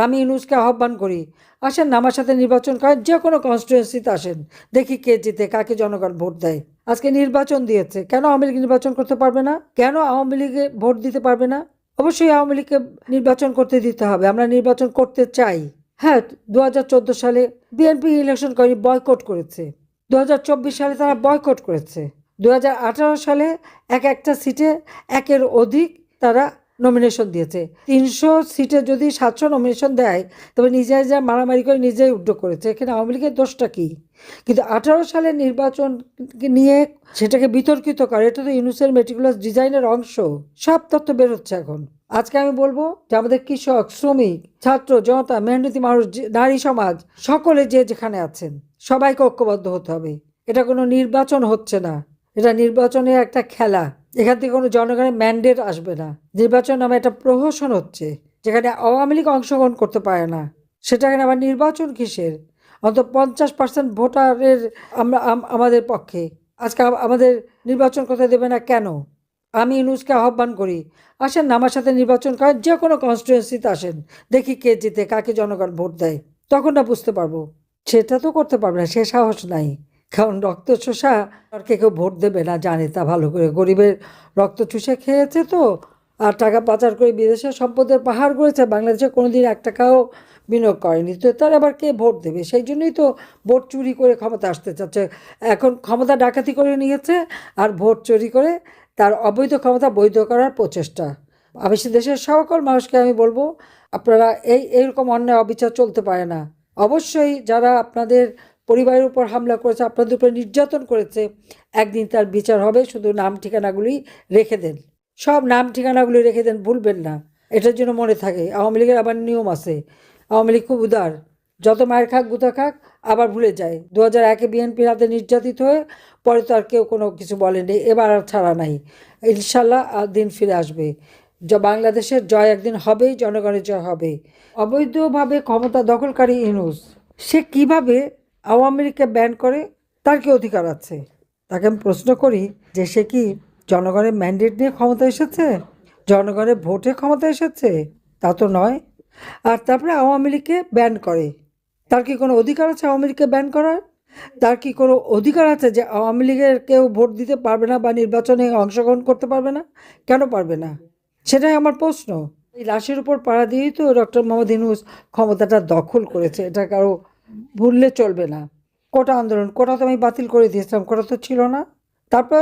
আমি ইউনূসকে আহ্বান করি, আসেন না আমার সাথে নির্বাচন করেন, যে কোনো কনস্টিটুয়েন্সিতে আসেন, দেখি কে জিতে, কাকে জনগণ ভোট দেয়। আজকে নির্বাচন দিয়েছে, কেন আওয়ামী লীগ নির্বাচন করতে পারবে না? কেন আওয়ামী লীগে ভোট দিতে পারবে না? অবশ্যই আওয়ামী লীগকে নির্বাচন করতে দিতে হবে, আমরা নির্বাচন করতে চাই। হ্যাঁ, 2014 সালে বিএনপি ইলেকশন করে বয়কট করেছে, 2024 সালে তারা বয়কট করেছে, 2018 সালে একটা সিটে একের অধিক তারা নমিনেশন দিয়েছে। 300 সিটে যদি 700 নমিনেশন দেয়, তবে নিজেরা যা মারামারি করে নিজেই উদ্যোগ করেছে, এখানে আওয়ামী লীগের দোষটা কি? কিন্তু 18 সালের নির্বাচন নিয়ে সেটাকে বিতর্কিত করে, এটা তো ইউনূসের মেটিকুলাস ডিজাইনের অংশ। সব তথ্য বেরোচ্ছে এখন। আজকে আমি বলবো যে আমাদের কৃষক, শ্রমিক, ছাত্র জনতা, মেহনতি মানুষ, নারী সমাজ, সকলে যে যেখানে আছেন সবাইকে ঐক্যবদ্ধ হতে হবে। এটা কোনো নির্বাচন হচ্ছে না, এটা নির্বাচনের একটা খেলা। এখান থেকে কোনো জনগণের ম্যান্ডেট আসবে না। নির্বাচন নামে একটা প্রহসন হচ্ছে, যেখানে আওয়ামী লীগ অংশগ্রহণ করতে পারে না, সেটাখানে আবার নির্বাচন কিসের? অন্তত 50% ভোটারের আমরা আমাদের পক্ষে। আজকে আমাদের নির্বাচন করতে দেবে না কেন? আমি ইউনূসকে আহ্বান করি, আসেন না আমার সাথে নির্বাচন করেন, যে কোনো কনস্টিটুয়েন্সিতে আসেন, দেখি কে জিতে, কাকে জনগণ ভোট দেয়। তখন না বুঝতে পারবো। সেটা তো করতে পারবে না, সে সাহস নাই। কারণ রক্ত চোষা আর কেউ ভোট দেবে না জানে, তা ভালো করে। গরিবের রক্ত চুষে খেয়েছে তো, আর টাকা পাচার করে বিদেশে সম্পদের পাহাড় গড়েছে, বাংলাদেশে কোনোদিন 1 টাকাও বিনিয়োগ করেনি, তো তার আবার কে ভোট দেবে? সেই জন্যই তো ভোট চুরি করে ক্ষমতা আসতে চাচ্ছে। এখন ক্ষমতা ডাকাতি করে নিয়েছে, আর ভোট চুরি করে তার অবৈধ ক্ষমতা বৈধ করার প্রচেষ্টা। আমি দেশের সকল মানুষকে আমি বলবো, আপনারা এইরকম অন্যায় অবিচার চলতে পারে না। অবশ্যই যারা আপনাদের পরিবারের উপর হামলা করেছে, আপনাদের উপর নির্যাতন করেছে, একদিন তার বিচার হবে। শুধু নাম ঠিকানাগুলি রেখে দেন, সব নাম ঠিকানাগুলি রেখে দেন, ভুলবেন না। এটার জন্য মনে থাকে, আওয়ামী লীগের আবার নিয়ম আছে। আওয়ামী লীগ খুব উদার, যত মায়ের খাক গুতা খাক আবার ভুলে যায়। 2001-এ বিএনপির হাতে নির্যাতিত হয়ে পরে তো আর কেউ কোনো কিছু বলেনি, এবার আর ছাড়া নাই। ইনশাল্লাহ দিন ফিরে আসবে, বাংলাদেশের জয় একদিন হবেই, জনগণের জয় হবে। অবৈধভাবে ক্ষমতা দখলকারী ইউনূস, সে কিভাবে আওয়ামী লীগকে ব্যান করে? তার কি অধিকার আছে? তাকে আমি প্রশ্ন করি যে সে কি জনগণের ম্যান্ডেট নিয়ে ক্ষমতা এসেছে, জনগণের ভোটে ক্ষমতা এসেছে? তা তো নয়। আর তারপরে আওয়ামী লীগকে ব্যান করে। তার কি কোনো অধিকার আছে আওয়ামী লীগকে ব্যান করার? তার কি কোনো অধিকার আছে যে আওয়ামী লীগের কেউ ভোট দিতে পারবে না বা নির্বাচনে অংশগ্রহণ করতে পারবে না? কেন পারবে না? সেটাই আমার প্রশ্ন। এই লাশের উপর পাড়া দিয়েই তো ডক্টর মোহাম্মদ ইউনূস ক্ষমতাটা দখল করেছে, এটা কারো ভুললে চলবে না। কোটা আন্দোলন, কোটা তো আমি বাতিল করে দিয়েছিলাম, কোটা তো ছিল না। তারপর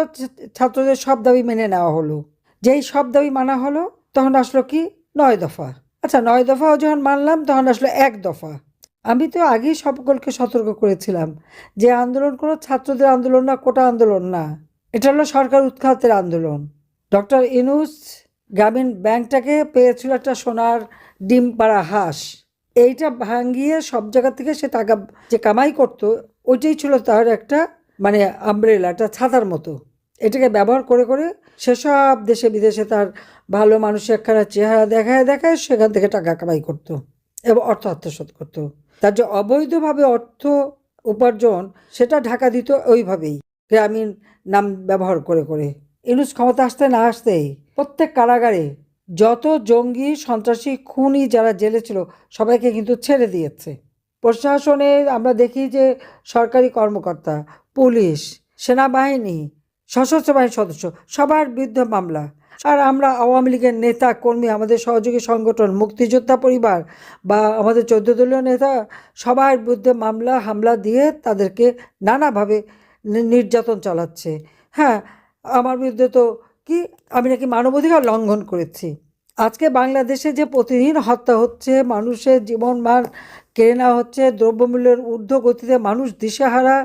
ছাত্রদের সব দাবি মেনে নেওয়া হলো। যেই সব দাবি মানা হলো, তখন আসলো কি? 9 দফা। আচ্ছা, 9 দফাও যখন মানলাম, তখন আসলো 1 দফা। আমি তো আগেই সকলকে সতর্ক করেছিলাম যে আন্দোলন কোনো ছাত্রদের আন্দোলন না, কোটা আন্দোলন না, এটা হলো সরকার উৎখাতের আন্দোলন। ডক্টর ইউনূস গ্রামীণ ব্যাংকটাকে পেয়েছিল একটা সোনার ডিম পাড়া হাঁস। এইটা ভাঙিয়ে সব জায়গা থেকে সে টাকা যে কামাই করত, ওইটাই ছিল তার একটা মানে আমব্রেলা, একটা ছাতার মতো। এটাকে ব্যবহার করে করে সেসব দেশে বিদেশে তার ভালো মানুষের একখানা চেহারা দেখায় দেখায় সেখান থেকে টাকা কামাই করতো এবং অর্থ আত্মসাৎ করতো। তার যে অবৈধভাবে অর্থ উপার্জন, সেটা ঢাকা দিত ওইভাবেই, গ্রামীণ নাম ব্যবহার করে করে। ইউনূস ক্ষমতা আসতে না আসতেই প্রত্যেক কারাগারে যত জঙ্গি, সন্ত্রাসী, খুনি যারা জেলে ছিল, সবাইকে কিন্তু ছেড়ে দিয়েছে। প্রশাসনে আমরা দেখি যে সরকারি কর্মকর্তা, পুলিশ, সেনাবাহিনী, সশস্ত্র বাহিনীর সদস্য, সবার বিরুদ্ধে মামলা। আর আমরা আওয়ামী লীগের নেতা কর্মী, আমাদের সহযোগী সংগঠন, মুক্তিযোদ্ধা পরিবার বা আমাদের 14 দলীয় নেতা, সবার বিরুদ্ধে মামলা হামলা দিয়ে তাদেরকে নানাভাবে নির্যাতন চালাচ্ছে। হ্যাঁ, আমার বিরুদ্ধে তো কি, আমি নাকি মানবাধিকার লঙ্ঘন করেছি। আজকে বাংলাদেশে যে প্রতিদিন হত্যা হচ্ছে, মানুষের জীবনমান কেড়ে নেওয়া হচ্ছে, দ্রব্যমূল্যের ঊর্ধ্বগতিতে মানুষ দিশেহারা,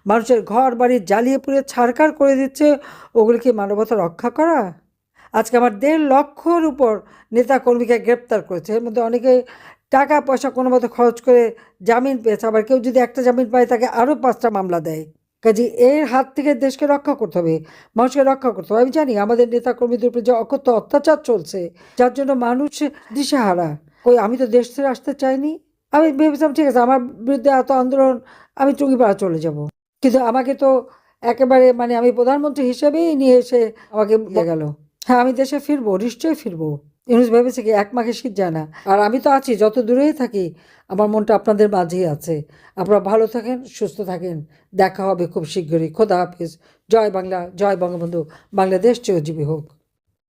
মানুষের ঘর বাড়ি জ্বালিয়ে পুড়িয়ে ছারখার করে দিচ্ছে, ওগুলো কি মানবতা রক্ষা করা? আজকে আমার 1.5 লক্ষর উপর নেতা কর্মীকে গ্রেপ্তার করেছে, এর মধ্যে অনেকে টাকা পয়সা কোনো মতো খরচ করে জামিন পেয়েছে, আবার কেউ যদি একটা জামিন পায় তাকে আরও 5টা মামলা দেয়। কাজে এর হাত থেকে দেশকে রক্ষা করতে হবে, মানুষকে রক্ষা করতে হবে। আমি জানি আমাদের নেতা কর্মীদের উপর যে অকথ্য অত্যাচার চলছে, যার জন্য মানুষ দিশেহারা। আমি তো দেশ ছেড়ে আসতে চাইনি। আমি ভেবেছিলাম ঠিক আছে, আমার বিরুদ্ধে এত আন্দোলন, আমি টুঙ্গিপাড়া চলে যাব। কিন্তু আমাকে তো একেবারে মানে আমি প্রধানমন্ত্রী হিসেবেই নিয়ে এসে আমাকে গেল। হ্যাঁ, আমি দেশে ফিরবো, নিশ্চয়ই ফিরবো। ইউনুস ভেবেছে কি 1 মাঘে শীত যায় না? আর আমি তো আছি, যত দূরেই থাকি আমার মনটা আপনাদের মাঝেই আছে। আপনারা ভালো থাকেন, সুস্থ থাকেন। দেখা হবে খুব শিগগিরই। খোদা হাফেজ। জয় বাংলা, জয় বঙ্গবন্ধু। বাংলাদেশ চিরজীবী হোক।